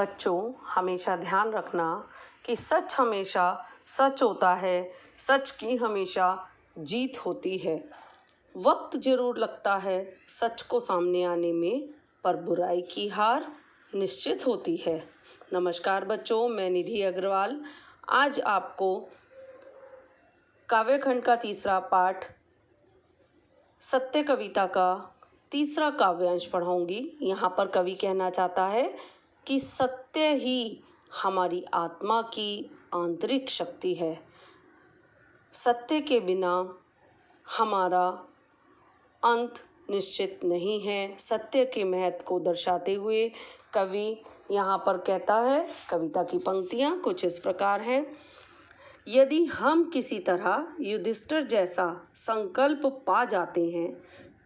बच्चों, हमेशा ध्यान रखना कि सच हमेशा सच होता है, सच की हमेशा जीत होती है। वक्त ज़रूर लगता है सच को सामने आने में, पर बुराई की हार निश्चित होती है। नमस्कार बच्चों, मैं निधि अग्रवाल आज आपको काव्यखंड का तीसरा पाठ सत्य कविता का तीसरा काव्यांश पढ़ाऊंगी। यहाँ पर कवि कहना चाहता है कि सत्य ही हमारी आत्मा की आंतरिक शक्ति है। सत्य के बिना हमारा अंत निश्चित नहीं है। सत्य के महत्व को दर्शाते हुए कवि यहाँ पर कहता है, कविता की पंक्तियाँ कुछ इस प्रकार हैं। यदि हम किसी तरह युधिष्ठिर जैसा संकल्प पा जाते हैं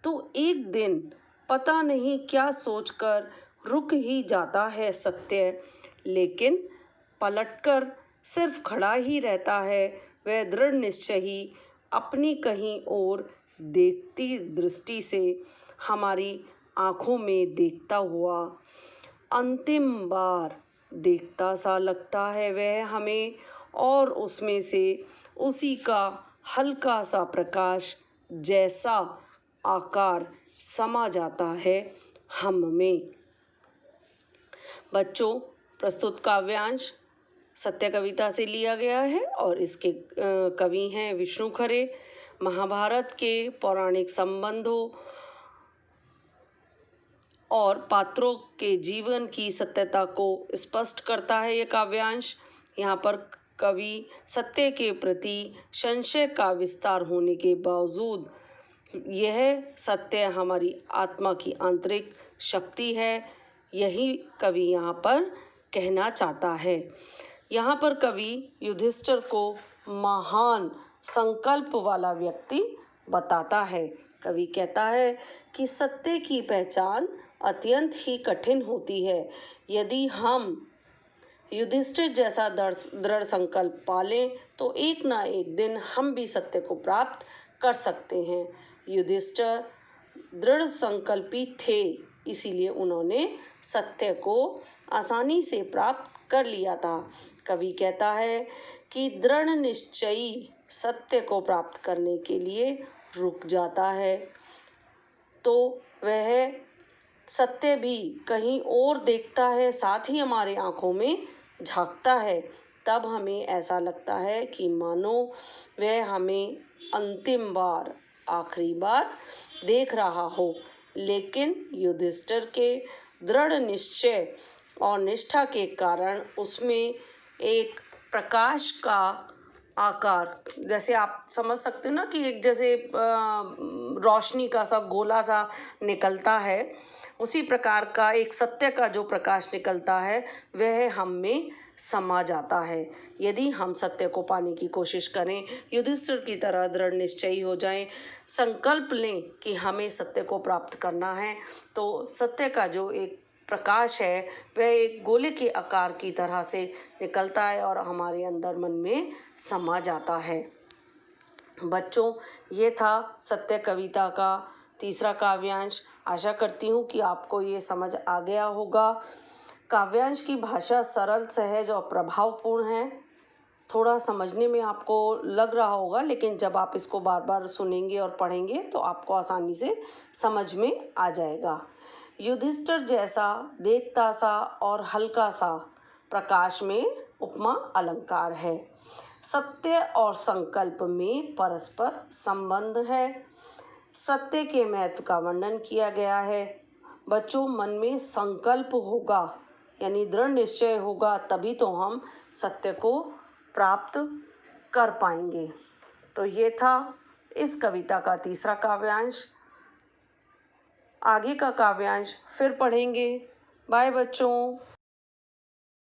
तो एक दिन पता नहीं क्या सोचकर रुक ही जाता है सत्य, लेकिन पलटकर सिर्फ खड़ा ही रहता है वह दृढ़ निश्चय ही अपनी कहीं और देखती दृष्टि से हमारी आँखों में देखता हुआ अंतिम बार देखता सा लगता है वह हमें, और उसमें से उसी का हल्का सा प्रकाश जैसा आकार समा जाता है हम में। बच्चों, प्रस्तुत काव्यांश सत्य कविता से लिया गया है और इसके कवि हैं विष्णु खरे। महाभारत के पौराणिक संबंधों और पात्रों के जीवन की सत्यता को स्पष्ट करता है यह काव्यांश। यहाँ पर कवि सत्य के प्रति संशय का विस्तार होने के बावजूद यह सत्य हमारी आत्मा की आंतरिक शक्ति है, यही कवि यहाँ पर कहना चाहता है। यहाँ पर कवि युधिष्ठिर को महान संकल्प वाला व्यक्ति बताता है। कवि कहता है कि सत्य की पहचान अत्यंत ही कठिन होती है। यदि हम युधिष्ठिर जैसा दृढ़ संकल्प पालें तो एक ना एक दिन हम भी सत्य को प्राप्त कर सकते हैं। युधिष्ठिर दृढ़ संकल्पी थे, इसीलिए उन्होंने सत्य को आसानी से प्राप्त कर लिया था। कवि कहता है कि दृढ़ निश्चयी सत्य को प्राप्त करने के लिए रुक जाता है तो वह सत्य भी कहीं और देखता है, साथ ही हमारे आँखों में झांकता है। तब हमें ऐसा लगता है कि मानो वह हमें अंतिम बार, आखिरी बार देख रहा हो। लेकिन युधिष्ठिर के दृढ़ निश्चय और निष्ठा के कारण उसमें एक प्रकाश का आकार, जैसे आप समझ सकते हो ना कि एक जैसे रोशनी का सा गोला सा निकलता है, उसी प्रकार का एक सत्य का जो प्रकाश निकलता है वह हम में समा जाता है। यदि हम सत्य को पाने की कोशिश करें, युधिष्ठिर की तरह दृढ़ निश्चयी हो जाएं, संकल्प लें कि हमें सत्य को प्राप्त करना है, तो सत्य का जो एक प्रकाश है वह एक गोले के आकार की तरह से निकलता है और हमारे अंदर मन में समा जाता है। बच्चों, ये था सत्य कविता का तीसरा काव्यांश। आशा करती हूँ कि आपको ये समझ आ गया होगा। काव्यांश की भाषा सरल, सहज और प्रभावपूर्ण है। थोड़ा समझने में आपको लग रहा होगा, लेकिन जब आप इसको बार बार सुनेंगे और पढ़ेंगे तो आपको आसानी से समझ में आ जाएगा। युधिष्ठिर जैसा देखता सा और हल्का सा प्रकाश में उपमा अलंकार है। सत्य और संकल्प में परस्पर संबंध है। सत्य के महत्व का वर्णन किया गया है। बच्चों, मन में संकल्प होगा यानी दृढ़ निश्चय होगा, तभी तो हम सत्य को प्राप्त कर पाएंगे। तो ये था इस कविता का तीसरा काव्यांश। आगे का काव्यांश फिर पढ़ेंगे। बाय बच्चों।